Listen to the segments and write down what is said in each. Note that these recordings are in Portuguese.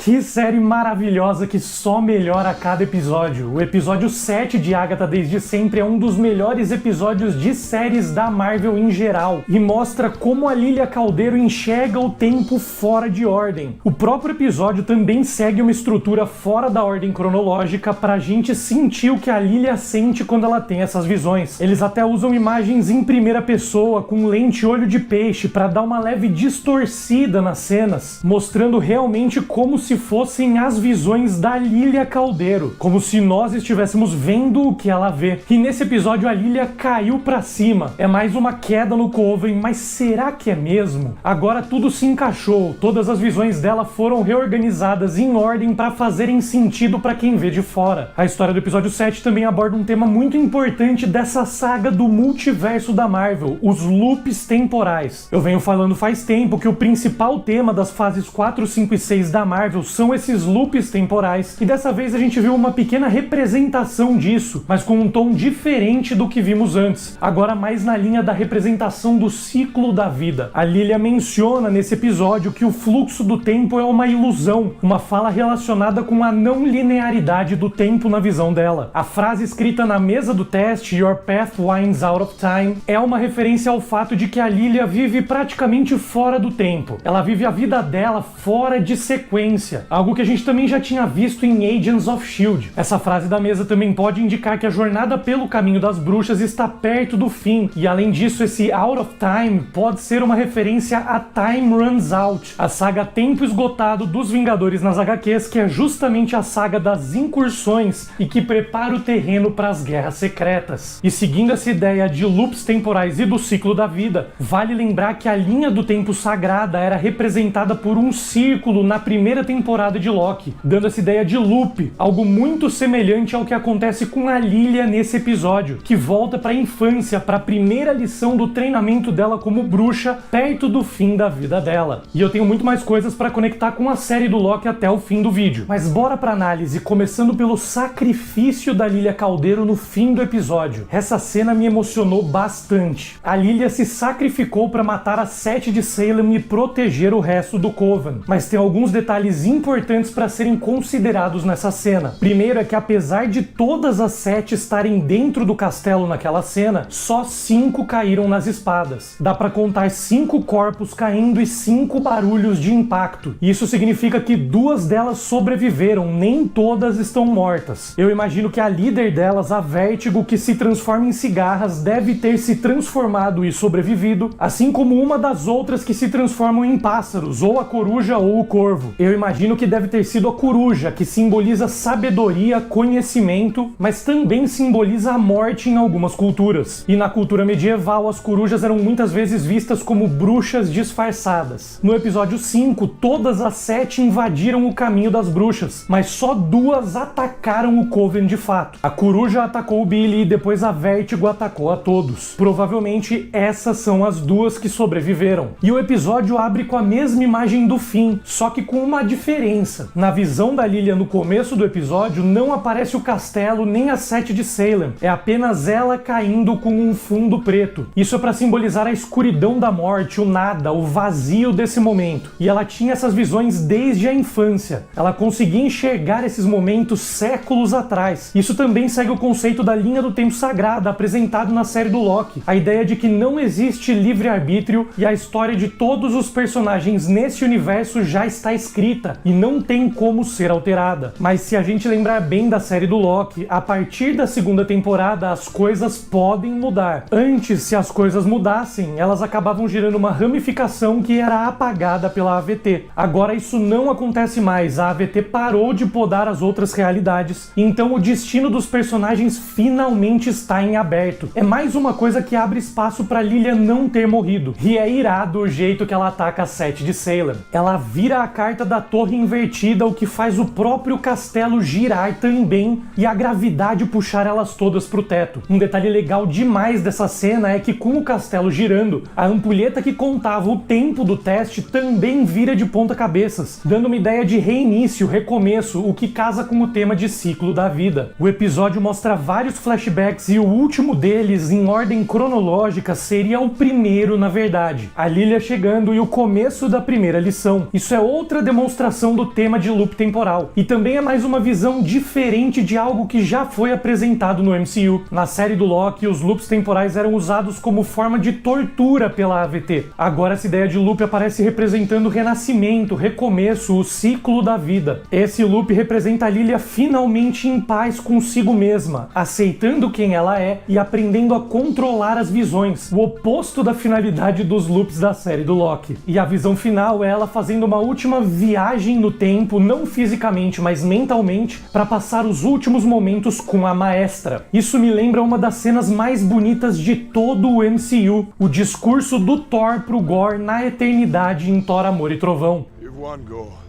Que série maravilhosa que só melhora a cada episódio. O episódio 7 de Agatha Desde Sempre é um dos melhores episódios de séries da Marvel em geral e mostra como a Lilia Caldeiro enxerga o tempo fora de ordem. O próprio episódio também segue uma estrutura fora da ordem cronológica pra gente sentir o que a Lilia sente quando ela tem essas visões. Eles até usam imagens em primeira pessoa com lente olho de peixe pra dar uma leve distorcida nas cenas, mostrando realmente como se fossem as visões da Lilia Caldeiro, como se nós estivéssemos vendo o que ela vê. E nesse episódio a Lilia caiu pra cima. É mais uma queda no Coven, mas será que é mesmo? Agora tudo se encaixou, todas as visões dela foram reorganizadas em ordem pra fazerem sentido pra quem vê de fora. A história do episódio 7 também aborda um tema muito importante dessa saga do multiverso da Marvel, os loops temporais. Eu venho falando faz tempo que o principal tema das fases 4, 5 e 6 da Marvel são esses loops temporais, e dessa vez a gente viu uma pequena representação disso, mas com um tom diferente do que vimos antes, agora mais na linha da representação do ciclo da vida. A Lilia menciona nesse episódio que o fluxo do tempo é uma ilusão, uma fala relacionada com a não linearidade do tempo na visão dela. A frase escrita na mesa do teste, "Your path winds out of time", é uma referência ao fato de que a Lilia vive praticamente fora do tempo. Ela vive a vida dela fora de sequência, algo que a gente também já tinha visto em Agents of S.H.I.E.L.D. Essa frase da mesa também pode indicar que a jornada pelo caminho das bruxas está perto do fim, e além disso esse Out of Time pode ser uma referência a Time Runs Out, a saga Tempo Esgotado dos Vingadores nas HQs, que é justamente a saga das incursões e que prepara o terreno para as guerras secretas. E seguindo essa ideia de loops temporais e do ciclo da vida, vale lembrar que a linha do tempo sagrada era representada por um círculo na primeira temporada de Loki, dando essa ideia de loop, algo muito semelhante ao que acontece com a Lilia nesse episódio, que volta para a infância, para a primeira lição do treinamento dela como bruxa, perto do fim da vida dela. E eu tenho muito mais coisas para conectar com a série do Loki até o fim do vídeo. Mas bora pra análise, começando pelo sacrifício da Lilia Caldeiro no fim do episódio. Essa cena me emocionou bastante. A Lilia se sacrificou para matar a Sete de Salem e proteger o resto do Coven. Mas tem alguns detalhes importantes para serem considerados nessa cena. Primeiro é que apesar de todas as 7 estarem dentro do castelo naquela cena, só 5 caíram nas espadas. Dá para contar 5 corpos caindo e 5 barulhos de impacto. Isso significa que 2 delas sobreviveram, nem todas estão mortas. Eu imagino que a líder delas, a Vértigo, que se transforma em cigarras, deve ter se transformado e sobrevivido, assim como uma das outras que se transformam em pássaros, ou a coruja ou o corvo. Eu imagino que deve ter sido a coruja, que simboliza sabedoria, conhecimento, mas também simboliza a morte em algumas culturas. E na cultura medieval, as corujas eram muitas vezes vistas como bruxas disfarçadas. No episódio 5, todas as 7 invadiram o caminho das bruxas, mas só 2 atacaram o Coven de fato. A coruja atacou o Billy e depois a Vértigo atacou a todos. Provavelmente essas são as 2 que sobreviveram. E o episódio abre com a mesma imagem do fim, só que com uma diferença. Na visão da Lilia no começo do episódio, não aparece o castelo nem a Sete de Salem. É apenas ela caindo com um fundo preto. Isso é para simbolizar a escuridão da morte, o nada, o vazio desse momento. E ela tinha essas visões desde a infância. Ela conseguia enxergar esses momentos séculos atrás. Isso também segue o conceito da linha do tempo sagrada apresentado na série do Loki. A ideia de que não existe livre-arbítrio e a história de todos os personagens nesse universo já está escrita e não tem como ser alterada. Mas se a gente lembrar bem da série do Loki, a partir da segunda temporada as coisas podem mudar. Antes, se as coisas mudassem, elas acabavam gerando uma ramificação que era apagada pela AVT. Agora isso não acontece mais, a AVT parou de podar as outras realidades, então o destino dos personagens finalmente está em aberto. É mais uma coisa que abre espaço para Lilia não ter morrido. E é irado o jeito que ela ataca a Sete de Salem. Ela vira a carta da torre invertida, o que faz o próprio castelo girar também e a gravidade puxar elas todas pro teto. Um detalhe legal demais dessa cena é que com o castelo girando, a ampulheta que contava o tempo do teste também vira de ponta cabeças, dando uma ideia de reinício, recomeço, o que casa com o tema de ciclo da vida. O episódio mostra vários flashbacks e o último deles, em ordem cronológica, seria o primeiro na verdade. A Lilia chegando e o começo da primeira lição. Isso é outra demonstração apresentação do tema de loop temporal. E também é mais uma visão diferente de algo que já foi apresentado no MCU. Na série do Loki, os loops temporais eram usados como forma de tortura pela AVT. Agora essa ideia de loop aparece representando o renascimento, recomeço, o ciclo da vida. Esse loop representa a Lilia finalmente em paz consigo mesma, aceitando quem ela é e aprendendo a controlar as visões, o oposto da finalidade dos loops da série do Loki. E a visão final é ela fazendo uma última viagem no tempo, não fisicamente, mas mentalmente, para passar os últimos momentos com a Maestra. Isso me lembra uma das cenas mais bonitas de todo o MCU, o discurso do Thor pro Gore na eternidade em Thor, Amor e Trovão. You've won, Gore.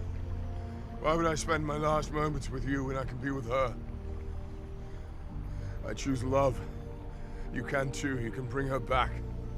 Why would I spend my last moments with you when I can be with her? I choose love. You can too. You can bring her back.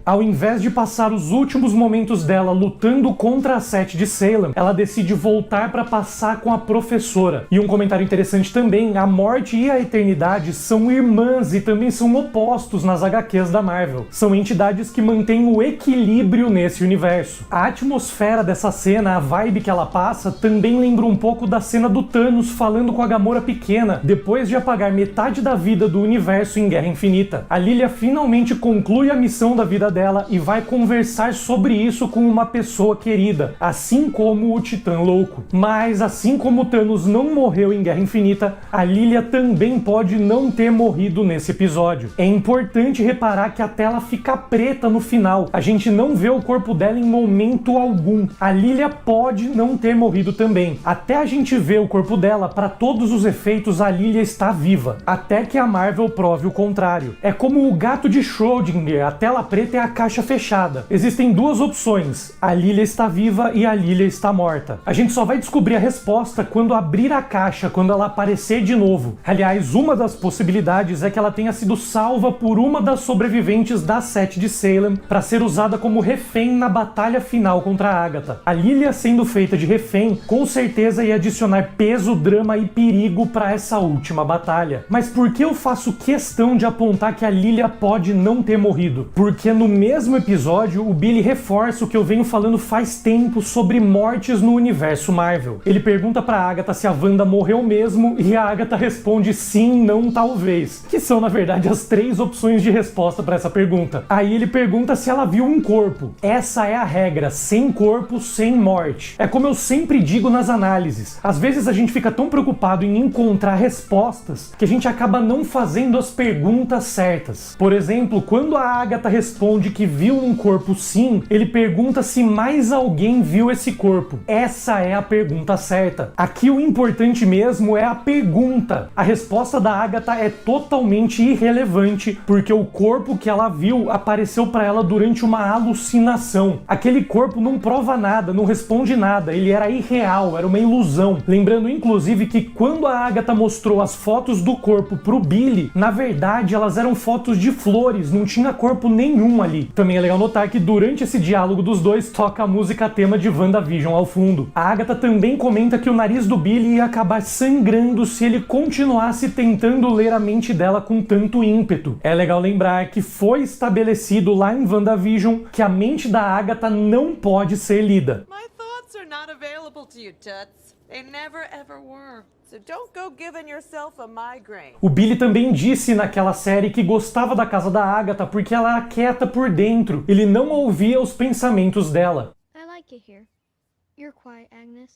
Ao invés de passar os últimos momentos dela lutando contra a Sete de Salem, ela decide voltar para passar com a professora. E um comentário interessante também, a morte e a eternidade são irmãs e também são opostos nas HQs da Marvel. São entidades que mantêm o equilíbrio nesse universo. A atmosfera dessa cena, a vibe que ela passa, também lembra um pouco da cena do Thanos falando com a Gamora pequena, depois de apagar metade da vida do universo em Guerra Infinita. A Lilia finalmente conclui a missão da vida dela e vai conversar sobre isso com uma pessoa querida, assim como o Titã Louco. Mas assim como o Thanos não morreu em Guerra Infinita, a Lilia também pode não ter morrido nesse episódio. É importante reparar que a tela fica preta no final, a gente não vê o corpo dela em momento algum. A Lilia pode não ter morrido também. Até a gente ver o corpo dela, para todos os efeitos, a Lilia está viva, até que a Marvel prove o contrário. É como o gato de Schrödinger, a tela preta é a caixa fechada. Existem duas opções, a Lilia está viva e a Lilia está morta. A gente só vai descobrir a resposta quando abrir a caixa, quando ela aparecer de novo. Aliás, uma das possibilidades é que ela tenha sido salva por uma das sobreviventes da Sete de Salem para ser usada como refém na batalha final contra a Agatha. A Lilia sendo feita de refém, com certeza ia adicionar peso, drama e perigo para essa última batalha. Mas por que eu faço questão de apontar que a Lilia pode não ter morrido? Porque no mesmo episódio, o Billy reforça o que eu venho falando faz tempo sobre mortes no universo Marvel. Ele pergunta pra Agatha se a Wanda morreu mesmo e a Agatha responde sim, não, talvez, que são na verdade as 3 opções de resposta para essa pergunta. Aí ele pergunta se ela viu um corpo. Essa é a regra, sem corpo, sem morte. É como eu sempre digo nas análises, às vezes a gente fica tão preocupado em encontrar respostas que a gente acaba não fazendo as perguntas certas. Por exemplo, quando a Agatha responde que viu um corpo sim, ele pergunta se mais alguém viu esse corpo. Essa é a pergunta certa. Aqui o importante mesmo é a pergunta. A resposta da Agatha é totalmente irrelevante, porque o corpo que ela viu apareceu para ela durante uma alucinação. Aquele corpo não prova nada, não responde nada, ele era irreal, era uma ilusão. Lembrando inclusive que quando a Agatha mostrou as fotos do corpo pro Billy, na verdade elas eram fotos de flores, não tinha corpo nenhum ali. Também é legal notar que durante esse diálogo dos dois toca a música tema de WandaVision ao fundo. A Agatha também comenta que o nariz do Billy ia acabar sangrando se ele continuasse tentando ler a mente dela com tanto ímpeto. É legal lembrar que foi estabelecido lá em WandaVision que a mente da Agatha não pode ser lida. My thoughts are not available to you, Tuts. They never ever were. So don't go giving yourself a migraine. O Billy também disse naquela série que gostava da casa da Agatha porque ela era quieta por dentro. Ele não ouvia os pensamentos dela. I like it here. You're quiet, Agnes.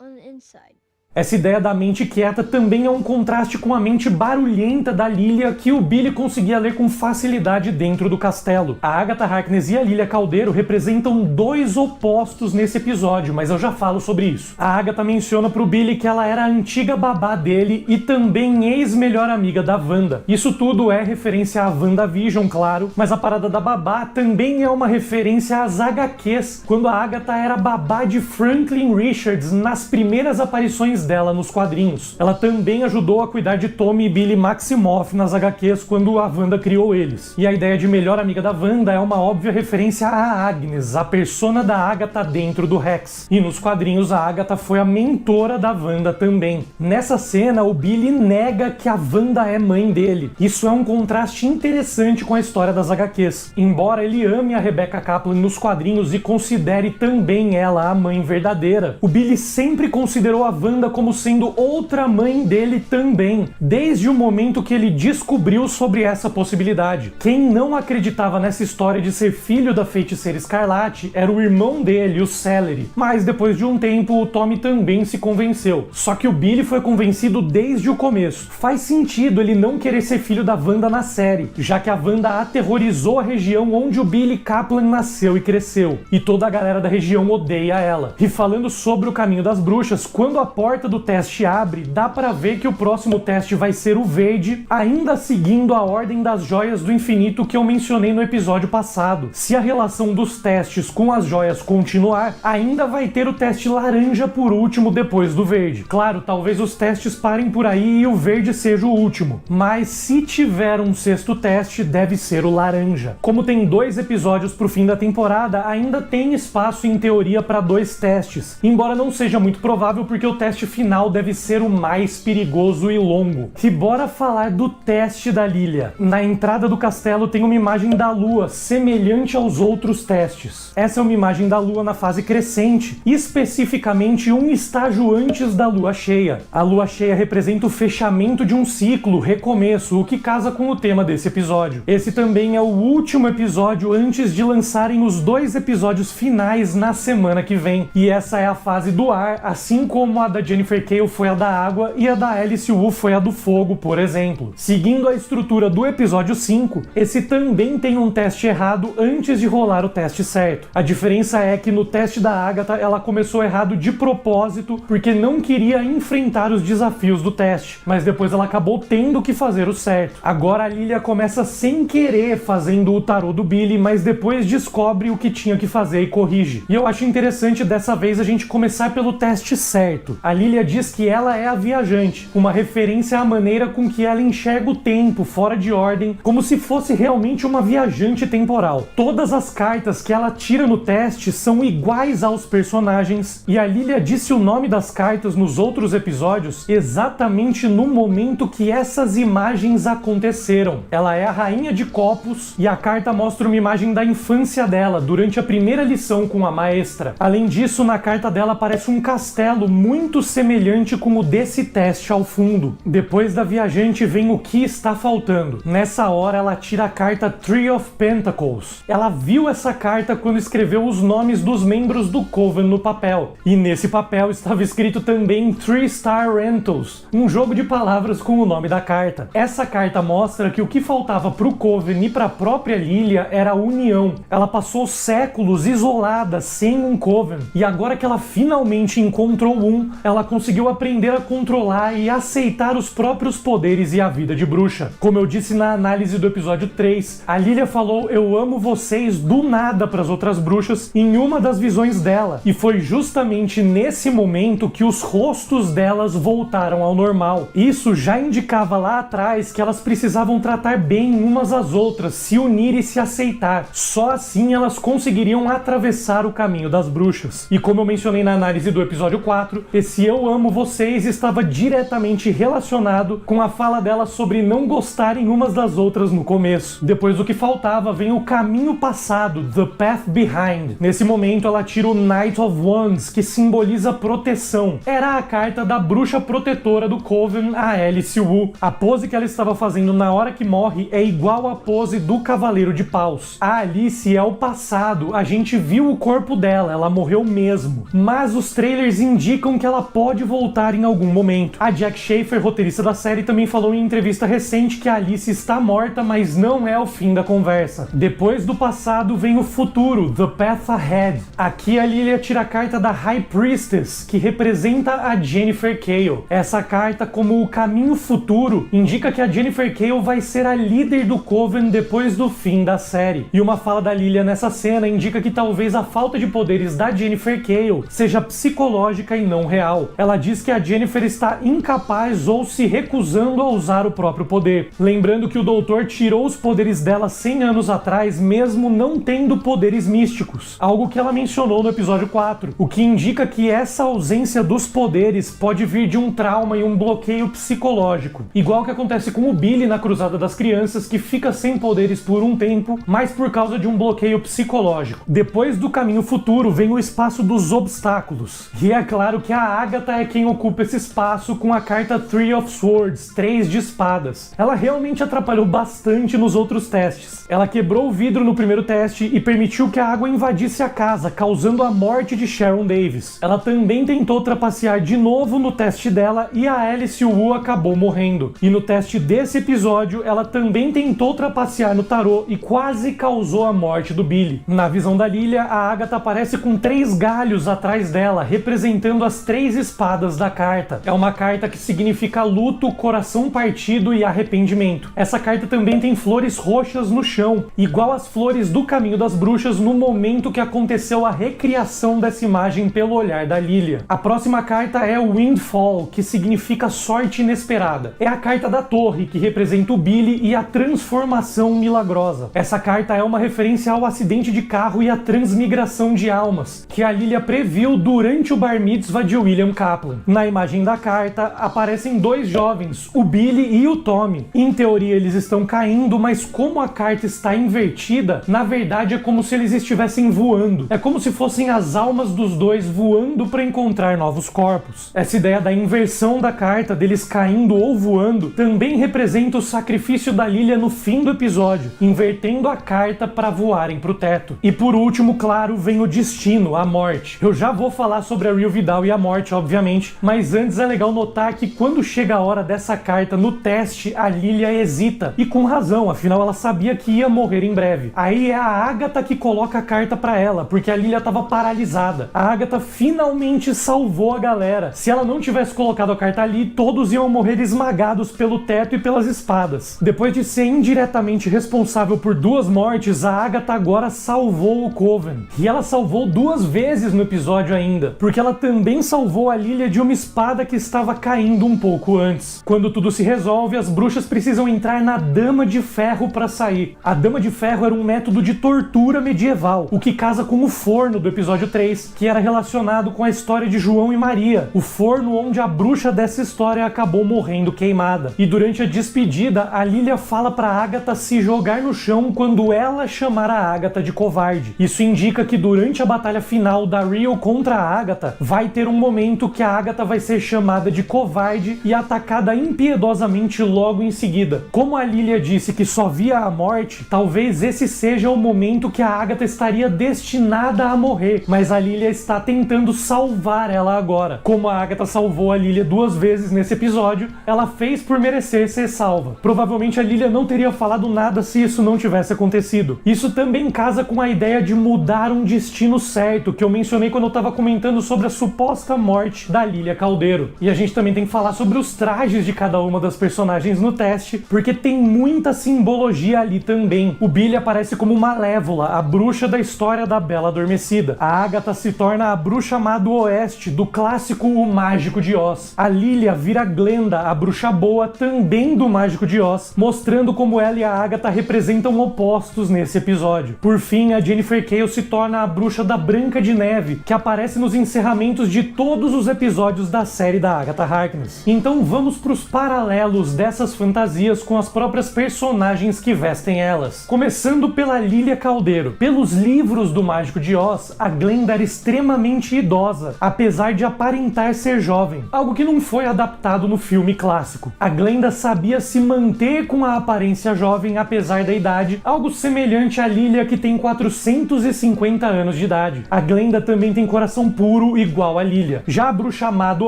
On the inside. Essa ideia da mente quieta também é um contraste com a mente barulhenta da Lilia que o Billy conseguia ler com facilidade dentro do castelo. A Agatha Harkness e a Lilia Caldeiro representam 2 opostos nesse episódio, mas eu já falo sobre isso. A Agatha menciona pro Billy que ela era a antiga babá dele e também ex-melhor amiga da Wanda. Isso tudo é referência a WandaVision, claro, mas a parada da babá também é uma referência às HQs, quando a Agatha era babá de Franklin Richards nas primeiras aparições ações dela nos quadrinhos. Ela também ajudou a cuidar de Tommy e Billy Maximoff nas HQs quando a Wanda criou eles. E a ideia de melhor amiga da Wanda é uma óbvia referência a Agnes, a persona da Agatha dentro do Rex. E nos quadrinhos a Agatha foi a mentora da Wanda também. Nessa cena o Billy nega que a Wanda é mãe dele. Isso é um contraste interessante com a história das HQs. Embora ele ame a Rebecca Kaplan nos quadrinhos e considere também ela a mãe verdadeira, o Billy sempre considerou a Wanda como sendo outra mãe dele também, desde o momento que ele descobriu sobre essa possibilidade. Quem não acreditava nessa história de ser filho da Feiticeira Escarlate era o irmão dele, o Celery. Mas depois de um tempo, o Tommy também se convenceu. Só que o Billy foi convencido desde o começo. Faz sentido ele não querer ser filho da Wanda na série, já que a Wanda aterrorizou a região onde o Billy Kaplan nasceu e cresceu, e toda a galera da região odeia ela. E falando sobre o caminho das bruxas, quando a porta do teste abre, dá pra ver que o próximo teste vai ser o verde, ainda seguindo a ordem das joias do infinito que eu mencionei no episódio passado. Se a relação dos testes com as joias continuar, ainda vai ter o teste laranja por último depois do verde. Claro, talvez os testes parem por aí e o verde seja o último, mas se tiver um sexto teste, deve ser o laranja. Como tem 2 episódios pro fim da temporada, ainda tem espaço em teoria para 2 testes, embora não seja muito provável porque o teste final deve ser o mais perigoso e longo. E bora falar do teste da Lilia. Na entrada do castelo tem uma imagem da lua, semelhante aos outros testes. Essa é uma imagem da lua na fase crescente, especificamente um estágio antes da lua cheia. A lua cheia representa o fechamento de um ciclo, recomeço, o que casa com o tema desse episódio. Esse também é o último episódio antes de lançarem os 2 episódios finais na semana que vem. E essa é a fase do ar, assim como a da Jennifer Cale foi a da água e a da Alice Wu foi a do fogo, por exemplo. Seguindo a estrutura do episódio 5, esse também tem um teste errado antes de rolar o teste certo. A diferença é que no teste da Agatha ela começou errado de propósito porque não queria enfrentar os desafios do teste, mas depois ela acabou tendo que fazer o certo. Agora a Lilia começa sem querer fazendo o tarô do Billy, mas depois descobre o que tinha que fazer e corrige. E eu acho interessante dessa vez a gente começar pelo teste certo. A Lilia diz que ela é a viajante, uma referência à maneira com que ela enxerga o tempo fora de ordem, como se fosse realmente uma viajante temporal. Todas as cartas que ela tira no teste são iguais aos personagens, e a Lilia disse o nome das cartas nos outros episódios exatamente no momento que essas imagens aconteceram. Ela é a Rainha de Copos, e a carta mostra uma imagem da infância dela, durante a primeira lição com a maestra. Além disso, na carta dela aparece um castelo muito semelhante com o desse teste ao fundo. Depois da viajante vem o que está faltando. Nessa hora ela tira a carta Three of Pentacles. Ela viu essa carta quando escreveu os nomes dos membros do Coven no papel. E nesse papel estava escrito também 3-Star Rentals, um jogo de palavras com o nome da carta. Essa carta mostra que o que faltava pro Coven e pra própria Lilia era a união. Ela passou séculos isolada, sem um Coven, e agora que ela finalmente encontrou um, ela conseguiu aprender a controlar e aceitar os próprios poderes e a vida de bruxa. Como eu disse na análise do episódio 3, a Lilia falou "eu amo vocês" do nada para as outras bruxas em uma das visões dela, e foi justamente nesse momento que os rostos delas voltaram ao normal. Isso já indicava lá atrás que elas precisavam tratar bem umas às outras, se unir e se aceitar. Só assim elas conseguiriam atravessar o caminho das bruxas. E como eu mencionei na análise do episódio 4, esse "eu amo vocês" estava diretamente relacionado com a fala delas sobre não gostarem umas das outras no começo. Depois do que faltava vem o caminho passado, The Path Behind. Nesse momento ela tira o Knight of Wands, que simboliza proteção. Era a carta da bruxa protetora do Coven, a Alice Wu. A pose que ela estava fazendo na hora que morre é igual à pose do Cavaleiro de Paus. A Alice é o passado, a gente viu o corpo dela, ela morreu mesmo. Mas os trailers indicam que ela pode voltar em algum momento. A Jack Schaefer, roteirista da série, também falou em entrevista recente que a Alice está morta, mas não é o fim da conversa. Depois do passado vem o futuro, The Path Ahead. Aqui a Lilia tira a carta da High Priestess, que representa a Jennifer Cale. Essa carta, como o caminho futuro, indica que a Jennifer Cale vai ser a líder do Coven depois do fim da série. E uma fala da Lilia nessa cena indica que talvez a falta de poderes da Jennifer Cale seja psicológica e não real. final, ela diz que a Jennifer está incapaz ou se recusando a usar o próprio poder. Lembrando que o doutor tirou os poderes dela 100 anos atrás, mesmo não tendo poderes místicos, algo que ela mencionou no episódio 4, o que indica que essa ausência dos poderes pode vir de um trauma e um bloqueio psicológico, igual que acontece com o Billy na Cruzada das Crianças, que fica sem poderes por um tempo, mas por causa de um bloqueio psicológico. Depois do Caminho Futuro vem o espaço dos obstáculos, e é claro que a Agatha é quem ocupa esse espaço com a carta Three of Swords, 3 de espadas. Ela realmente atrapalhou bastante nos outros testes. Ela quebrou o vidro no primeiro teste e permitiu que a água invadisse a casa, causando a morte de Sharon Davis. Ela também tentou trapacear de novo no teste dela e a Alice Wu acabou morrendo. E no teste desse episódio, ela também tentou trapacear no tarô e quase causou a morte do Billy. Na visão da Lilia, a Agatha aparece com 3 galhos atrás dela, representando as 3 espadas da carta. É uma carta que significa luto, coração partido e arrependimento. Essa carta também tem flores roxas no chão, igual às flores do Caminho das Bruxas no momento que aconteceu a recriação dessa imagem pelo olhar da Lilia. A próxima carta é o Windfall, que significa sorte inesperada. É a carta da torre, que representa o Billy e a transformação milagrosa. Essa carta é uma referência ao acidente de carro e à transmigração de almas, que a Lilia previu durante o Bar Mitzvah de William Kaplan. Na imagem da carta, aparecem 2 jovens, o Billy e o Tommy. Em teoria, eles estão caindo, mas como a carta está invertida, na verdade é como se eles estivessem voando. É como se fossem as almas dos dois voando para encontrar novos corpos. Essa ideia da inversão da carta, deles caindo ou voando, também representa o sacrifício da Lilia no fim do episódio, invertendo a carta para voarem pro teto. E por último, claro, vem o destino, a morte. Eu já vou falar sobre a Rio Vidal e a morte, obviamente, mas antes é legal notar que quando chega a hora dessa carta no teste, a Lilia hesita. E com razão, afinal ela sabia que ia morrer em breve. Aí é a Agatha que coloca a carta pra ela, porque a Lilia tava paralisada. A Agatha finalmente salvou a galera. Se ela não tivesse colocado a carta ali, todos iam morrer esmagados pelo teto e pelas espadas. Depois de ser indiretamente responsável por 2 mortes, a Agatha agora salvou o Coven. E ela salvou 2 vezes no episódio ainda, porque ela também salvou a Lilia de uma espada que estava caindo um pouco antes. Quando tudo se resolve, as bruxas precisam entrar na Dama de Ferro para sair. A Dama de Ferro era um método de tortura medieval, o que casa com o forno do episódio 3, que era relacionado com a história de João e Maria, o forno onde a bruxa dessa história acabou morrendo queimada. E durante a despedida, a Lilia fala pra Agatha se jogar no chão quando ela chamar a Agatha de covarde. Isso indica que durante a batalha final da Rio contra a Agatha, vai ter um momento que a Agatha vai ser chamada de covarde e atacada impiedosamente logo em seguida. Como a Lilia disse que só via a morte, talvez esse seja o momento que a Agatha estaria destinada a morrer, mas a Lilia está tentando salvar ela agora. Como a Agatha salvou a Lilia 2 vezes nesse episódio, ela fez por merecer ser salva. Provavelmente a Lilia não teria falado nada se isso não tivesse acontecido. Isso também casa com a ideia de mudar um destino certo, que eu mencionei quando eu estava comentando sobre a suposta morte da Lilia Caldeiro. E a gente também tem que falar sobre os trajes de cada uma das personagens no teste, porque tem muita simbologia ali também. O Billy aparece como Malévola, a bruxa da história da Bela Adormecida. A Agatha se torna a bruxa má do Oeste, do clássico O Mágico de Oz. A Lilia vira Glenda, a bruxa boa também do Mágico de Oz, mostrando como ela e a Agatha representam opostos nesse episódio. Por fim, a Jennifer Cale se torna a bruxa da Branca de Neve, que aparece nos encerramentos de todos os episódios da série da Agatha Harkness. Então vamos pros paralelos dessas fantasias com as próprias personagens que vestem elas. Começando pela Lilia Caldeiro. Pelos livros do Mágico de Oz, a Glenda era extremamente idosa, apesar de aparentar ser jovem, algo que não foi adaptado no filme clássico. A Glenda sabia se manter com a aparência jovem apesar da idade, algo semelhante à Lilia, que tem 450 anos de idade. A Glenda também tem coração puro igual a Lilia. Já a bruxa má do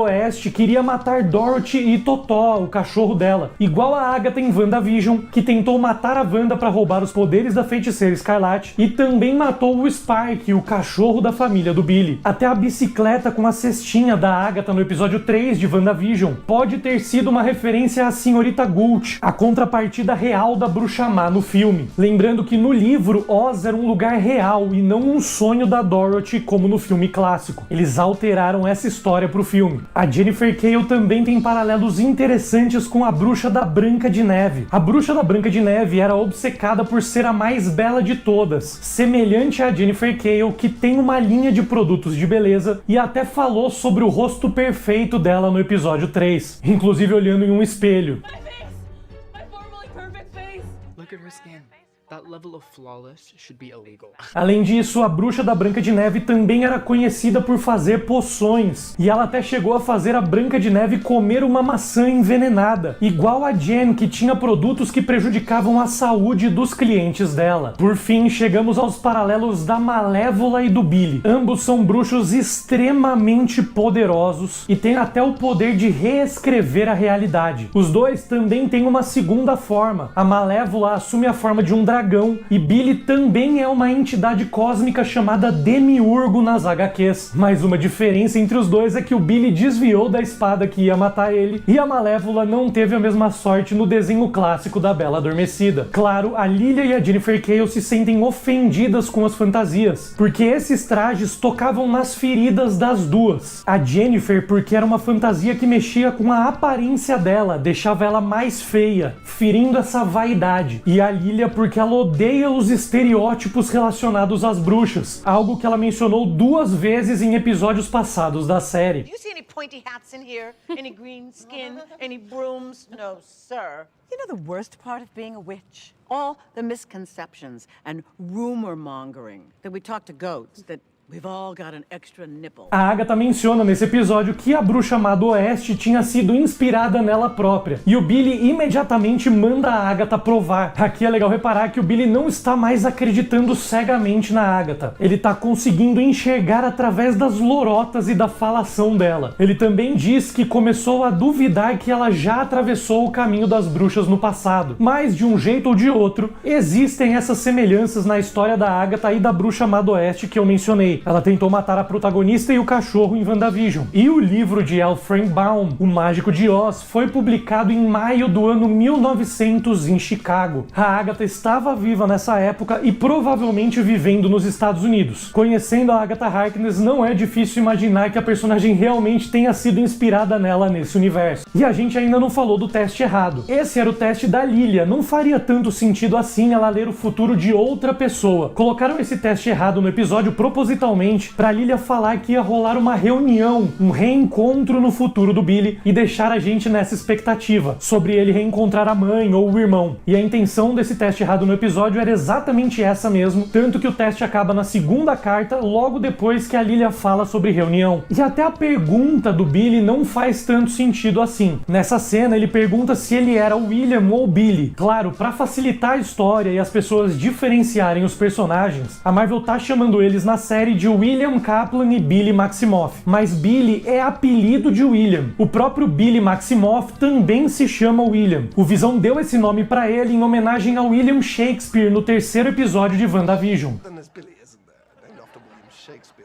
Oeste queria matar Dorothy e Totó, o cachorro dela, igual a Agatha em WandaVision, que tentou matar a Wanda para roubar os poderes da Feiticeira Escarlate e também matou o Spark, o cachorro da família do Billy. Até a bicicleta com a cestinha da Agatha no episódio 3 de WandaVision pode ter sido uma referência à Senhorita Gult, a contrapartida real da bruxa má no filme. Lembrando que no livro, Oz era um lugar real e não um sonho da Dorothy como no filme clássico. Eles alteraram essa história história pro filme. A Jennifer Cale também tem paralelos interessantes com a bruxa da Branca de Neve. A bruxa da Branca de Neve era obcecada por ser a mais bela de todas, semelhante a Jennifer Cale, que tem uma linha de produtos de beleza e até falou sobre o rosto perfeito dela no episódio 3, inclusive olhando em um espelho. My face! My formerly perfect face! Look at her skin. That level of flawless should be illegal. Além disso, a bruxa da Branca de Neve também era conhecida por fazer poções, e ela até chegou a fazer a Branca de Neve comer uma maçã envenenada, igual a Jen, que tinha produtos que prejudicavam a saúde dos clientes dela. Por fim, chegamos aos paralelos da Malévola e do Billy. Ambos são bruxos extremamente poderosos e têm até o poder de reescrever a realidade. Os dois também têm uma segunda forma. A Malévola assume a forma de um dragão, e Billy também é uma entidade cósmica chamada Demiurgo nas HQs. Mas uma diferença entre os dois é que o Billy desviou da espada que ia matar ele, e a Malévola não teve a mesma sorte no desenho clássico da Bela Adormecida. Claro, a Lilia e a Jennifer Cale se sentem ofendidas com as fantasias, porque esses trajes tocavam nas feridas das duas. A Jennifer porque era uma fantasia que mexia com a aparência dela, deixava ela mais feia, ferindo essa vaidade. E a Lilia porque ela odeia os estereótipos relacionados às bruxas, algo que ela mencionou 2 vezes em episódios passados da série. Do you see any pointy hats in here? Any green skin? Any brooms? No, sir. You know the worst part of being a witch? All the misconceptions and rumor mongering that we talk to goats, that we've all got an extra nipple. A Agatha menciona nesse episódio que a bruxa má do Oeste tinha sido inspirada nela própria, e o Billy imediatamente manda a Agatha provar. Aqui é legal reparar que o Billy não está mais acreditando cegamente na Agatha. Ele está conseguindo enxergar através das lorotas e da falação dela. Ele também diz que começou a duvidar que ela já atravessou o caminho das bruxas no passado. Mas, de um jeito ou de outro, existem essas semelhanças na história da Agatha e da bruxa má do Oeste que eu mencionei. Ela tentou matar a protagonista e o cachorro em WandaVision. E o livro de L. Frank Baum, O Mágico de Oz, foi publicado em maio do ano 1900 em Chicago. A Agatha estava viva nessa época e provavelmente vivendo nos Estados Unidos. Conhecendo a Agatha Harkness, não é difícil imaginar que a personagem realmente tenha sido inspirada nela nesse universo. E a gente ainda não falou do teste errado. Esse era o teste da Lilia. Não faria tanto sentido assim ela ler o futuro de outra pessoa. Colocaram esse teste errado no episódio propositalmente pra Lilia falar que ia rolar uma reunião, um reencontro no futuro do Billy e deixar a gente nessa expectativa sobre ele reencontrar a mãe ou o irmão. E a intenção desse teste errado no episódio era exatamente essa mesmo, tanto que o teste acaba na segunda carta, logo depois que a Lilia fala sobre reunião. E até a pergunta do Billy não faz tanto sentido assim. Nessa cena ele pergunta se ele era o William ou o Billy. Claro, pra facilitar a história e as pessoas diferenciarem os personagens, a Marvel tá chamando eles na série de William Kaplan e Billy Maximoff, mas Billy é apelido de William. O próprio Billy Maximoff também se chama William. O Visão deu esse nome pra ele em homenagem a William Shakespeare no 3º episódio de WandaVision.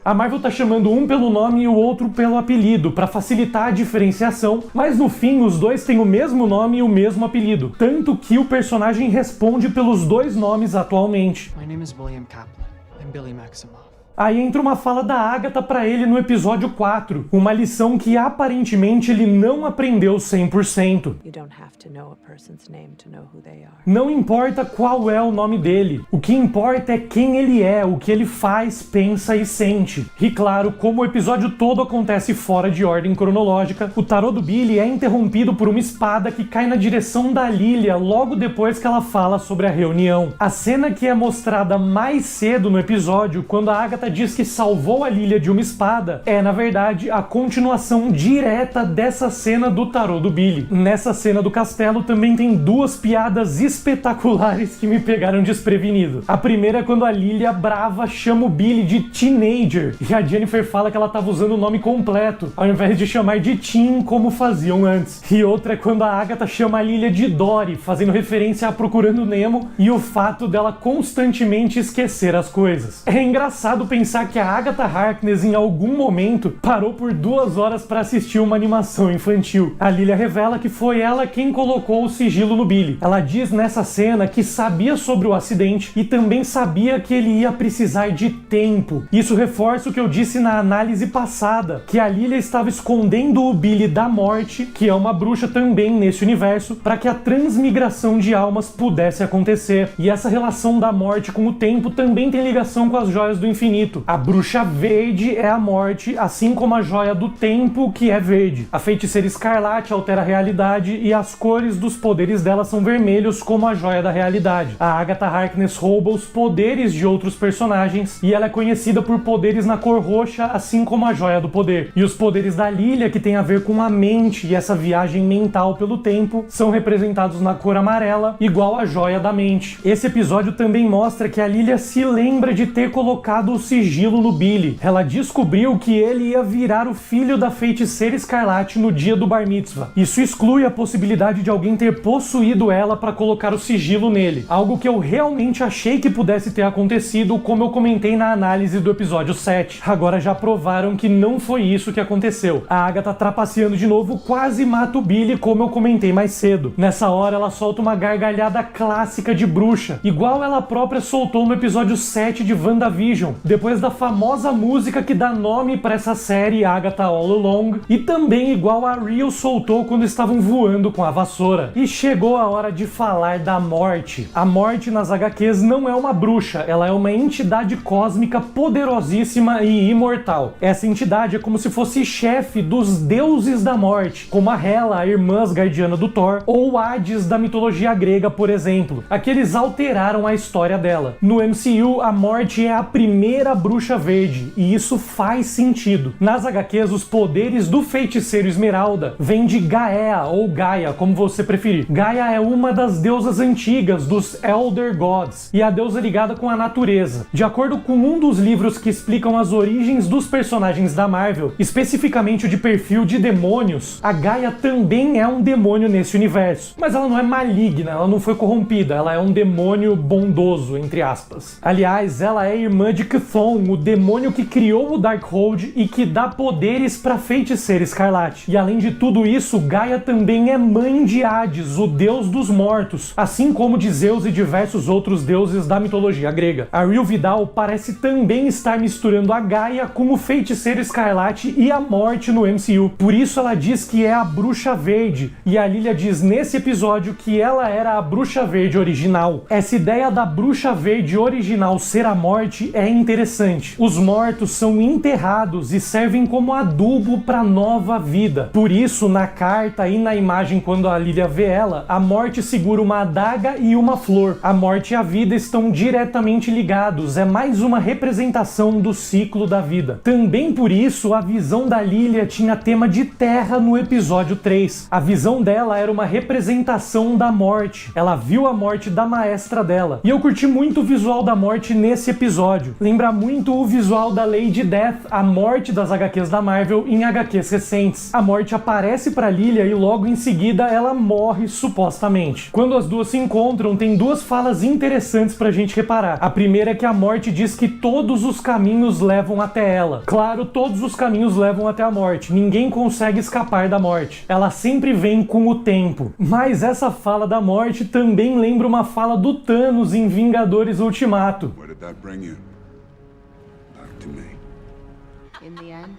A Marvel tá chamando um pelo nome e o outro pelo apelido, pra facilitar a diferenciação, mas no fim os dois têm o mesmo nome e o mesmo apelido, tanto que o personagem responde pelos 2 nomes atualmente. My name is William Kaplan. I'm Billy Maximoff. Aí entra uma fala da Agatha pra ele no episódio 4, uma lição que aparentemente ele não aprendeu 100%. You don't have to know a person's name to know who they are. Não importa qual é o nome dele, o que importa é quem ele é, o que ele faz, pensa e sente. E claro, como o episódio todo acontece fora de ordem cronológica, o tarô do Billy é interrompido por uma espada que cai na direção da Lilia logo depois que ela fala sobre a reunião. A cena que é mostrada mais cedo no episódio, quando a Agatha diz que salvou a Lilia de uma espada, é na verdade a continuação direta dessa cena do tarô do Billy. Nessa cena do castelo também tem 2 piadas espetaculares que me pegaram desprevenido. A primeira é quando a Lilia brava chama o Billy de teenager e a Jennifer fala que ela estava usando o nome completo ao invés de chamar de teen como faziam antes. E outra é quando a Agatha chama a Lilia de Dory, fazendo referência a Procurando Nemo e o fato dela constantemente esquecer as coisas. É engraçado pensar que a Agatha Harkness em algum momento parou por 2 horas para assistir uma animação infantil. A Lilia revela que foi ela quem colocou o sigilo no Billy. Ela diz nessa cena que sabia sobre o acidente e também sabia que ele ia precisar de tempo. Isso reforça o que eu disse na análise passada, que a Lilia estava escondendo o Billy da morte, que é uma bruxa também nesse universo, para que a transmigração de almas pudesse acontecer. E essa relação da morte com o tempo também tem ligação com as joias do infinito. A bruxa verde é a morte, assim como a joia do tempo, que é verde. A feiticeira escarlate altera a realidade e as cores dos poderes dela são vermelhos, como a joia da realidade. A Agatha Harkness rouba os poderes de outros personagens e ela é conhecida por poderes na cor roxa, assim como a joia do poder. E os poderes da Lilia, que tem a ver com a mente e essa viagem mental pelo tempo, são representados na cor amarela, igual a joia da mente. Esse episódio também mostra que a Lilia se lembra de ter colocado o sigilo no Billy. Ela descobriu que ele ia virar o filho da feiticeira escarlate no dia do bar mitzvah. Isso exclui a possibilidade de alguém ter possuído ela para colocar o sigilo nele. Algo que eu realmente achei que pudesse ter acontecido, como eu comentei na análise do episódio 7. Agora já provaram que não foi isso que aconteceu. A Agatha, trapaceando de novo, quase mata o Billy, como eu comentei mais cedo. Nessa hora ela solta uma gargalhada clássica de bruxa, igual ela própria soltou no episódio 7 de WandaVision, depois da famosa música que dá nome para essa série, Agatha All Along, e também igual a Riel soltou quando estavam voando com a vassoura. E chegou a hora de falar da morte. A morte nas HQs não é uma bruxa, ela é uma entidade cósmica poderosíssima e imortal. Essa entidade é como se fosse chefe dos deuses da morte, como a Hela, a irmã asgardiana do Thor, ou Hades da mitologia grega, por exemplo. Aqueles alteraram a história dela. No MCU, a morte é a primeira bruxa verde, e isso faz sentido. Nas HQs, os poderes do feiticeiro Esmeralda vêm de Gaia, ou Gaia, como você preferir. Gaia é uma das deusas antigas dos Elder Gods, e a deusa ligada com a natureza. De acordo com um dos livros que explicam as origens dos personagens da Marvel, especificamente o de perfil de demônios, a Gaia também é um demônio nesse universo. Mas ela não é maligna, ela não foi corrompida, ela é um demônio bondoso, entre aspas. Aliás, ela é irmã de Chthon, o demônio que criou o Darkhold e que dá poderes pra feiticeira escarlate. E além de tudo isso, Gaia também é mãe de Hades, o deus dos mortos, assim como de Zeus e diversos outros deuses da mitologia grega. A Riel Vidal parece também estar misturando a Gaia com o feiticeiro escarlate e a morte no MCU. Por isso ela diz que é a bruxa verde, e a Lilia diz nesse episódio que ela era a bruxa verde original. Essa ideia da bruxa verde original ser a morte é interessante. Os mortos são enterrados e servem como adubo para nova vida. Por isso, na carta e na imagem quando a Lilia vê ela, a morte segura uma adaga e uma flor. A morte e a vida estão diretamente ligados, é mais uma representação do ciclo da vida. Também por isso, a visão da Lilia tinha tema de terra no episódio 3. A visão dela era uma representação da morte. Ela viu a morte da maestra dela. E eu curti muito o visual da morte nesse episódio. Lembra muito o visual da Lady Death, a morte das HQs da Marvel em HQs recentes. A morte aparece pra Lilia e logo em seguida ela morre supostamente. Quando as duas se encontram, tem duas falas interessantes pra gente reparar. A primeira é que a morte diz que todos os caminhos levam até ela. Claro, todos os caminhos levam até a morte. Ninguém consegue escapar da morte. Ela sempre vem com o tempo. Mas essa fala da morte também lembra uma fala do Thanos em Vingadores Ultimato. Where did that bring you? Back to me. In the end,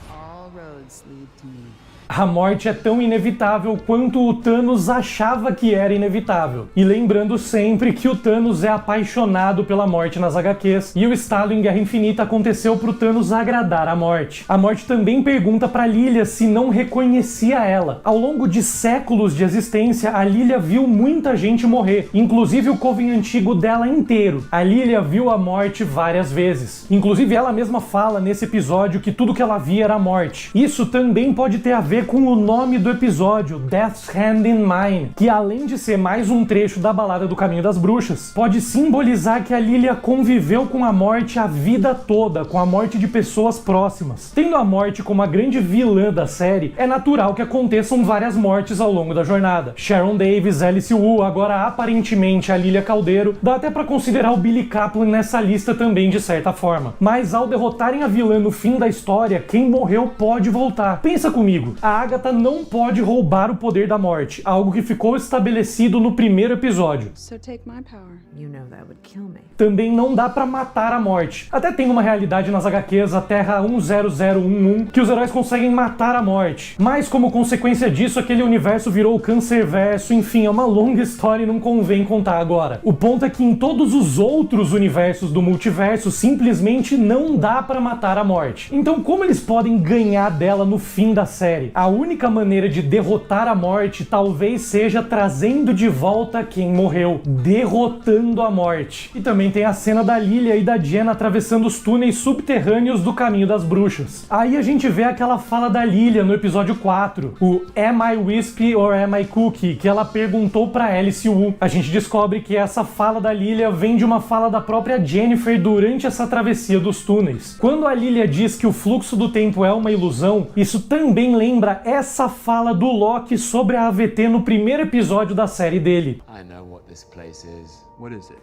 all roads lead to me. A morte é tão inevitável quanto o Thanos achava que era inevitável. E lembrando sempre que o Thanos é apaixonado pela morte nas HQs, e o estalo em Guerra Infinita aconteceu pro Thanos agradar a morte. A morte também pergunta pra Lilia se não reconhecia ela. Ao longo de séculos de existência, a Lilia viu muita gente morrer, inclusive o coven antigo dela inteiro. A Lilia viu a morte várias vezes. Inclusive ela mesma fala nesse episódio que tudo que ela via era a morte. Isso também pode ter a ver com o nome do episódio, Death's Hand in Mine, que além de ser mais um trecho da balada do Caminho das Bruxas, pode simbolizar que a Lilia conviveu com a morte a vida toda, com a morte de pessoas próximas. Tendo a morte como a grande vilã da série, é natural que aconteçam várias mortes ao longo da jornada. Sharon Davis, Alice Wu, agora aparentemente a Lilia Caldeiro, dá até pra considerar o Billy Kaplan nessa lista também de certa forma. Mas ao derrotarem a vilã no fim da história, quem morreu pode voltar. Pensa comigo, a Agatha não pode roubar o poder da morte, algo que ficou estabelecido no primeiro episódio. So take my power. You know that would kill me. Também não dá pra matar a morte. Até tem uma realidade nas HQs, a Terra 10011, que os heróis conseguem matar a morte. Mas como consequência disso, aquele universo virou o Cancerverso, enfim, é uma longa história e não convém contar agora. O ponto é que em todos os outros universos do multiverso, simplesmente não dá pra matar a morte. Então como eles podem ganhar dela no fim da série? A única maneira de derrotar a morte talvez seja trazendo de volta quem morreu, derrotando a morte. E também tem a cena da Lilia e da Jen atravessando os túneis subterrâneos do Caminho das Bruxas. Aí a gente vê aquela fala da Lilia no episódio 4, o Am I Wisp or Am I Cookie, que ela perguntou pra Alice Wu. A gente descobre que essa fala da Lilia vem de uma fala da própria Jennifer durante essa travessia dos túneis. Quando a Lilia diz que o fluxo do tempo é uma ilusão, isso também lembra essa fala do Loki sobre a AVT no primeiro episódio da série dele. I know what this place is. What is it?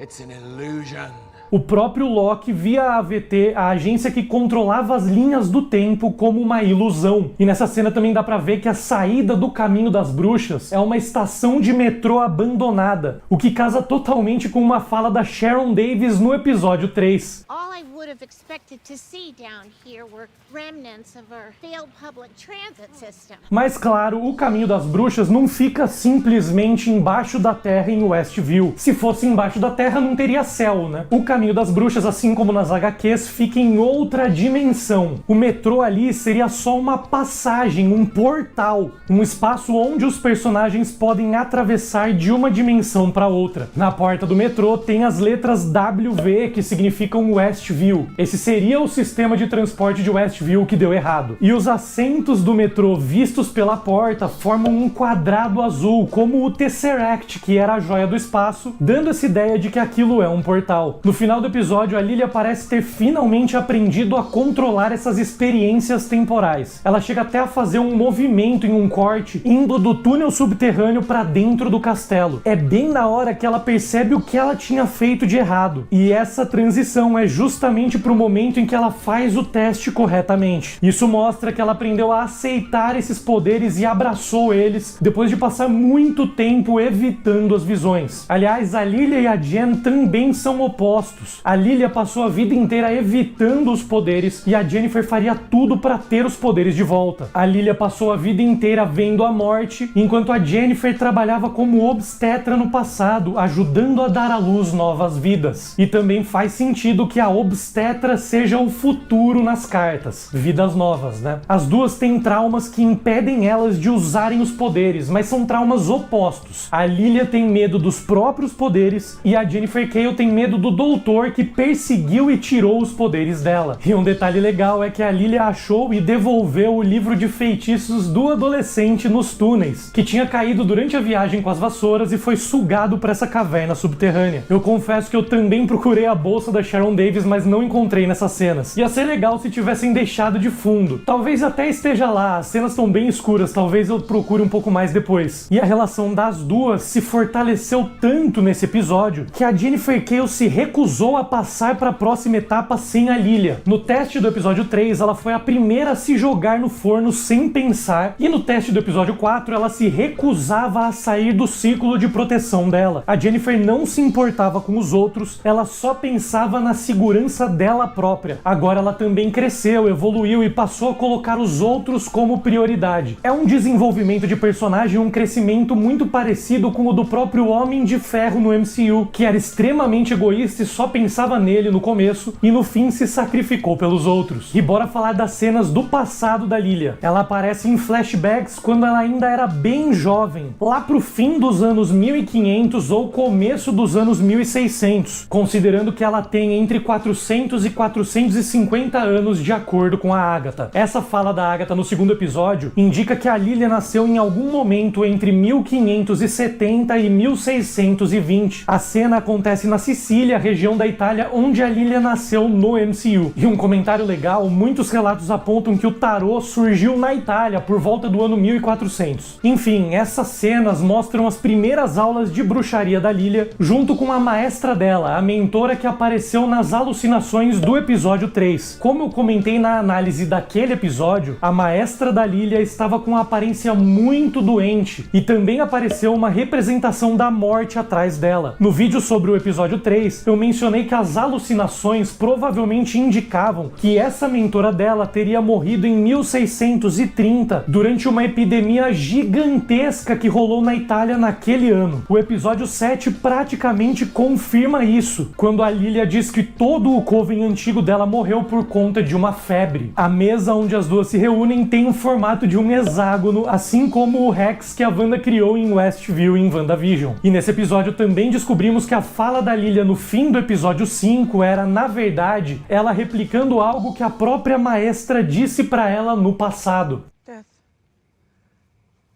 It's an illusion. O próprio Loki via a AVT, a agência que controlava as linhas do tempo, como uma ilusão. E nessa cena também dá pra ver que a saída do Caminho das Bruxas é uma estação de metrô abandonada, o que casa totalmente com uma fala da Sharon Davis no episódio 3. All I would have expected to see down here were remnants of our failed public transit system. Mas claro, o Caminho das Bruxas não fica simplesmente embaixo da Terra em Westview. Se fosse embaixo da Terra não teria céu, né? O Caminho das Bruxas, assim como nas HQs, fica em outra dimensão. O metrô ali seria só uma passagem, um portal, um espaço onde os personagens podem atravessar de uma dimensão para outra. Na porta do metrô tem as letras WV, que significam Westview. Esse seria o sistema de transporte de Westview que deu errado. E os assentos do metrô vistos pela porta formam um quadrado azul, como o Tesseract, que era a joia do espaço, dando essa ideia de que aquilo é um portal. No final do episódio, a Lilia parece ter finalmente aprendido a controlar essas experiências temporais. Ela chega até a fazer um movimento em um corte, indo do túnel subterrâneo para dentro do castelo. É bem na hora que ela percebe o que ela tinha feito de errado. E essa transição é justamente pro momento em que ela faz o teste corretamente. Isso mostra que ela aprendeu a aceitar esses poderes e abraçou eles, depois de passar muito tempo evitando as visões. Aliás, a Lilia e a Jen também são opostos. A Lilia passou a vida inteira evitando os poderes e a Jennifer faria tudo para ter os poderes de volta. A Lilia passou a vida inteira vendo a morte, enquanto a Jennifer trabalhava como obstetra no passado, ajudando a dar à luz novas vidas. E também faz sentido que a obstetra seja o futuro nas cartas. Vidas novas, né? As duas têm traumas que impedem elas de usarem os poderes, mas são traumas opostos. A Lilia tem medo dos próprios poderes e a Jennifer Cale tem medo do doutor que perseguiu e tirou os poderes dela. E um detalhe legal é que a Lilia achou e devolveu o livro de feitiços do adolescente nos túneis, que tinha caído durante a viagem com as vassouras e foi sugado para essa caverna subterrânea. Eu confesso que eu também procurei a bolsa da Sharon Davis, mas não encontrei nessas cenas. Ia ser legal se tivessem deixado de fundo. Talvez até esteja lá, as cenas estão bem escuras, talvez eu procure um pouco mais depois. E a relação das duas se fortaleceu tanto nesse episódio que a Jennifer Cale se recusou a passar para a próxima etapa sem a Lilia. No teste do episódio 3, ela foi a primeira a se jogar no forno sem pensar, e no teste do episódio 4, ela se recusava a sair do círculo de proteção dela. A Jennifer não se importava com os outros, ela só pensava na segurança dela própria. Agora ela também cresceu, evoluiu e passou a colocar os outros como prioridade. É um desenvolvimento de personagem, um crescimento muito parecido com o do próprio Homem de Ferro no MCU, que era extremamente egoísta e só pensava nele no começo e no fim se sacrificou pelos outros. E bora falar das cenas do passado da Lilia. Ela aparece em flashbacks quando ela ainda era bem jovem, lá pro fim dos anos 1500 ou começo dos anos 1600, considerando que ela tem entre 400 400 e 450 anos de acordo com a Agatha. Essa fala da Agatha no segundo episódio indica que a Lilia nasceu em algum momento entre 1570 e 1620. A cena acontece na Sicília, região da Itália onde a Lilia nasceu no MCU. E um comentário legal, muitos relatos apontam que o tarô surgiu na Itália por volta do ano 1400. Enfim, essas cenas mostram as primeiras aulas de bruxaria da Lilia, junto com a maestra dela, a mentora que apareceu nas alucinações do episódio 3. Como eu comentei na análise daquele episódio, a maestra da Lilia estava com uma aparência muito doente e também apareceu uma representação da morte atrás dela. No vídeo sobre o episódio 3, eu mencionei que as alucinações provavelmente indicavam que essa mentora dela teria morrido em 1630 durante uma epidemia gigantesca que rolou na Itália naquele ano. O episódio 7 praticamente confirma isso, quando a Lilia diz que todo o coven antigo dela morreu por conta de uma febre. A mesa onde as duas se reúnem tem o formato de um hexágono, assim como o Rex que a Wanda criou em Westview em WandaVision. E nesse episódio também descobrimos que a fala da Lilia no fim do episódio 5 era, na verdade, ela replicando algo que a própria maestra disse pra ela no passado. Death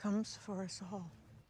comes for us all.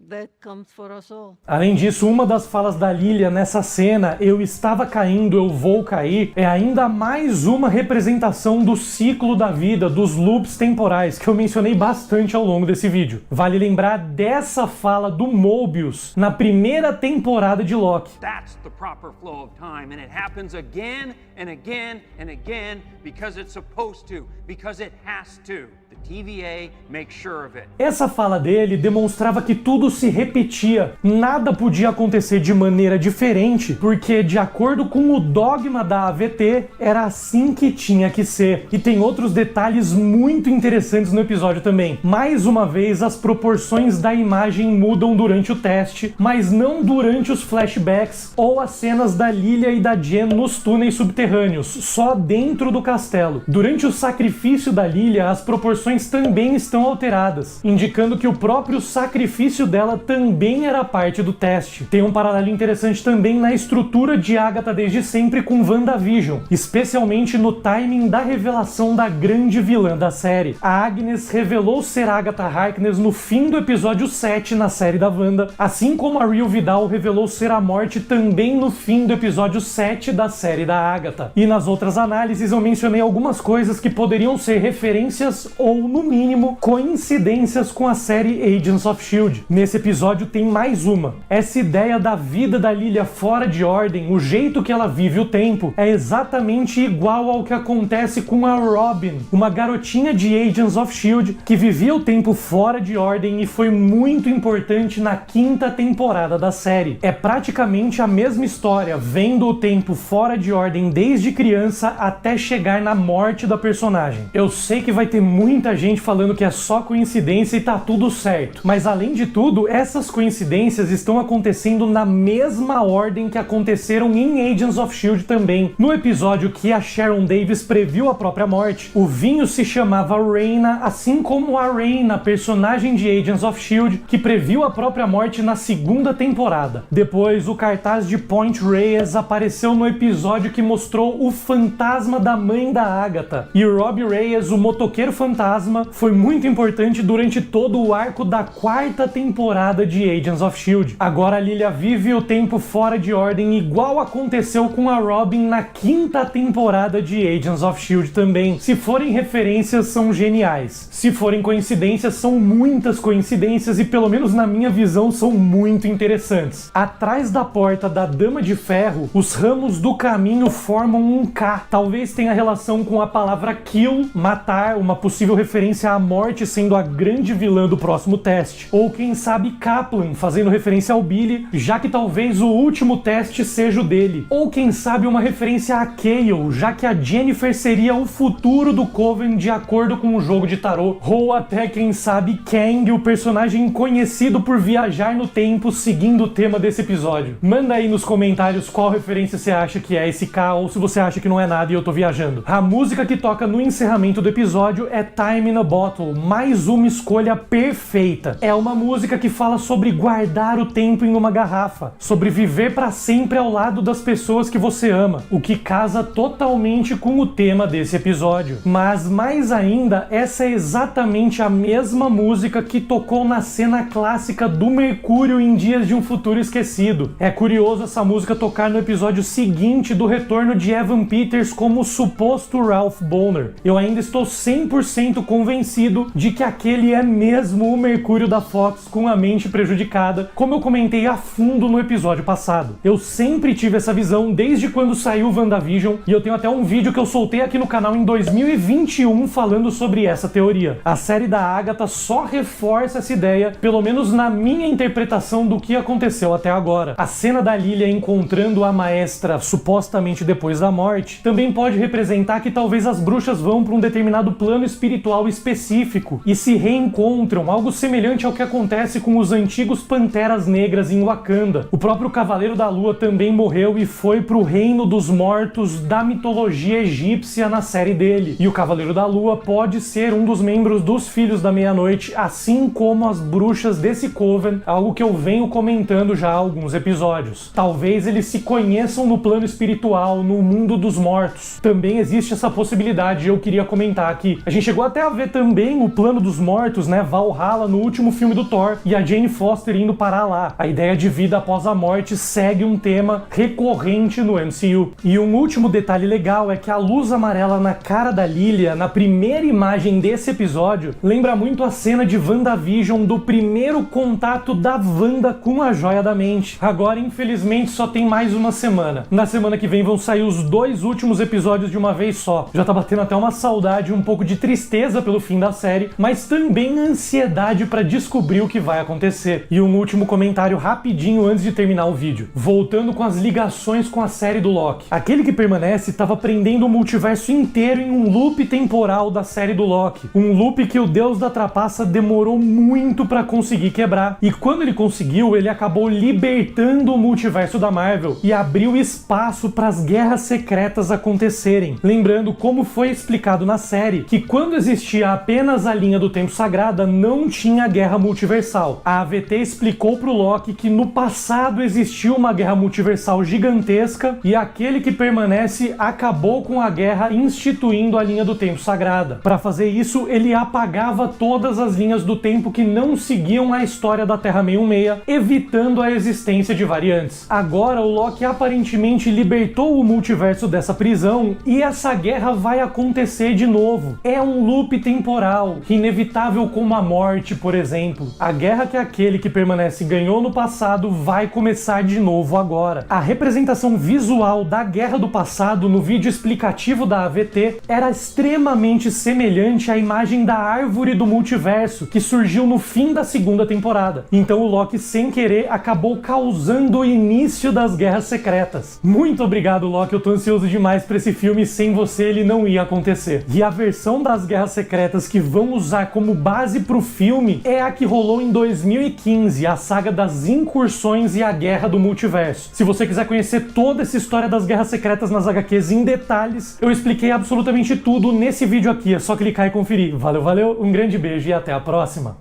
That comes for us all. Além disso, uma das falas da Lilia nessa cena, eu estava caindo, eu vou cair, é ainda mais uma representação do ciclo da vida, dos loops temporais, que eu mencionei bastante ao longo desse vídeo. Vale lembrar dessa fala do Mobius na primeira temporada de Loki. That's the proper flow of time, and it happens again and again and again because it's supposed to, because it has to. The TVA makes sure of it. Essa fala dele demonstrava que tudo se repetia, nada podia acontecer de maneira diferente, porque de acordo com o dogma da AVT, era assim que tinha que ser. E tem outros detalhes muito interessantes no episódio também. Mais uma vez, as proporções da imagem mudam durante o teste, mas não durante os flashbacks ou as cenas da Lilia e da Jen nos túneis subterrâneos, só dentro do castelo. Durante o sacrifício da Lilia, as proporções também estão alteradas, indicando que o próprio sacrifício dela também era parte do teste. Tem um paralelo interessante também na estrutura de Agatha desde sempre com WandaVision, especialmente no timing da revelação da grande vilã da série. A Agnes revelou ser Agatha Harkness no fim do episódio 7 na série da Wanda, assim como a Rio Vidal revelou ser a Morte também no fim do episódio 7 da série da Agatha. E nas outras análises eu mencionei algumas coisas que poderiam ser referências ou, no mínimo, coincidências com a série Agents of S.H.I.E.L.D. Nesse episódio tem mais uma. Essa ideia da vida da Lilia fora de ordem, o jeito que ela vive o tempo, é exatamente igual ao que acontece com a Robin, uma garotinha de Agents of S.H.I.E.L.D. que vivia o tempo fora de ordem e foi muito importante na 5ª temporada da série. É praticamente a mesma história, vendo o tempo fora de ordem desde criança até chegar na morte da personagem. Eu sei que vai ter muita gente falando que é só coincidência e tá tudo certo, mas além de tudo, essas coincidências estão acontecendo na mesma ordem que aconteceram em Agents of S.H.I.E.L.D. também. No episódio que a Sharon Davis previu a própria morte, o vinho se chamava Raina, assim como a Raina, personagem de Agents of S.H.I.E.L.D., que previu a própria morte na 2ª temporada. Depois, o cartaz de Point Reyes apareceu no episódio que mostrou o fantasma da mãe da Agatha. E Robbie Reyes, o motoqueiro fantasma, foi muito importante durante todo o arco da 4ª temporada de Agents of S.H.I.E.L.D. Agora a Lilia vive o tempo fora de ordem, igual aconteceu com a Robin na 5ª temporada de Agents of S.H.I.E.L.D. também. Se forem referências, são geniais. Se forem coincidências, são muitas coincidências e, pelo menos na minha visão, são muito interessantes. Atrás da porta da Dama de Ferro, os ramos do caminho formam um K. Talvez tenha relação com a palavra kill, matar, uma possível referência à morte sendo a grande vilã do próximo teste. Ou quem sabe Kaplan, fazendo referência ao Billy, já que talvez o último teste seja o dele. Ou quem sabe uma referência a Kayle, já que a Jennifer seria o futuro do Coven de acordo com o jogo de tarô. Ou até quem sabe Kang, o personagem conhecido por viajar no tempo seguindo o tema desse episódio. Manda aí nos comentários qual referência você acha que é esse K, ou se você acha que não é nada e eu tô viajando. A música que toca no encerramento do episódio é Time Time in a Bottle, mais uma escolha perfeita. É uma música que fala sobre guardar o tempo em uma garrafa, sobre viver para sempre ao lado das pessoas que você ama, o que casa totalmente com o tema desse episódio. Mas mais ainda, essa é exatamente a mesma música que tocou na cena clássica do Mercúrio em Dias de um Futuro Esquecido. É curioso essa música tocar no episódio seguinte do retorno de Evan Peters como suposto Ralph Bohner. Eu ainda estou 100% convencido de que aquele é mesmo o Mercúrio da Fox com a mente prejudicada, como eu comentei a fundo no episódio passado. Eu sempre tive essa visão desde quando saiu WandaVision, e eu tenho até um vídeo que eu soltei aqui no canal em 2021 falando sobre essa teoria. A série da Agatha só reforça essa ideia, pelo menos na minha interpretação do que aconteceu até agora. A cena da Lilia encontrando a maestra supostamente depois da morte também pode representar que talvez as bruxas vão para um determinado plano espiritual específico e se reencontram, algo semelhante ao que acontece com os antigos Panteras Negras em Wakanda. O próprio Cavaleiro da Lua também morreu e foi pro reino dos mortos da mitologia egípcia na série dele. E o Cavaleiro da Lua pode ser um dos membros dos Filhos da Meia-Noite, assim como as bruxas desse Coven, algo que eu venho comentando já há alguns episódios. Talvez eles se conheçam no plano espiritual, no mundo dos mortos. Também existe essa possibilidade, eu queria comentar aqui. A gente chegou até a ver também o plano dos mortos, né, Valhalla, no último filme do Thor, e a Jane Foster indo parar lá. A ideia de vida após a morte segue um tema recorrente no MCU. E um último detalhe legal é que a luz amarela na cara da Lilia, na primeira imagem desse episódio, lembra muito a cena de WandaVision do primeiro contato da Wanda com a Joia da Mente. Agora, infelizmente, só tem mais uma semana. Na semana que vem vão sair os 2 últimos episódios de uma vez só. Já tá batendo até uma saudade e um pouco de tristeza pelo fim da série, mas também ansiedade pra descobrir o que vai acontecer. E um último comentário rapidinho antes de terminar o vídeo. Voltando com as ligações com a série do Loki. Aquele que permanece estava prendendo o multiverso inteiro em um loop temporal da série do Loki. Um loop que o Deus da Trapaça demorou muito pra conseguir quebrar. E quando ele conseguiu, ele acabou libertando o multiverso da Marvel e abriu espaço para as guerras secretas acontecerem. Lembrando, como foi explicado na série, que quando existia apenas a linha do tempo sagrada, não tinha guerra multiversal. A AVT explicou pro Loki que no passado existiu uma guerra multiversal gigantesca e aquele que permanece acabou com a guerra instituindo a linha do tempo sagrada. Para fazer isso, ele apagava todas as linhas do tempo que não seguiam a história da Terra 616, evitando a existência de variantes. Agora o Loki aparentemente libertou o multiverso dessa prisão e essa guerra vai acontecer de novo. É um loop temporal, inevitável como a morte, por exemplo. A guerra que aquele que permanece ganhou no passado vai começar de novo agora. A representação visual da guerra do passado no vídeo explicativo da AVT era extremamente semelhante à imagem da árvore do multiverso que surgiu no fim da segunda temporada. Então o Loki, sem querer, acabou causando o início das guerras secretas. Muito obrigado, Loki, eu tô ansioso demais pra esse filme, sem você ele não ia acontecer. E a versão das guerras secretas que vão usar como base pro filme é a que rolou em 2015, a saga das incursões e a guerra do multiverso. Se você quiser conhecer toda essa história das guerras secretas nas HQs em detalhes, eu expliquei absolutamente tudo nesse vídeo aqui, é só clicar e conferir. Valeu, valeu, um grande beijo e até a próxima!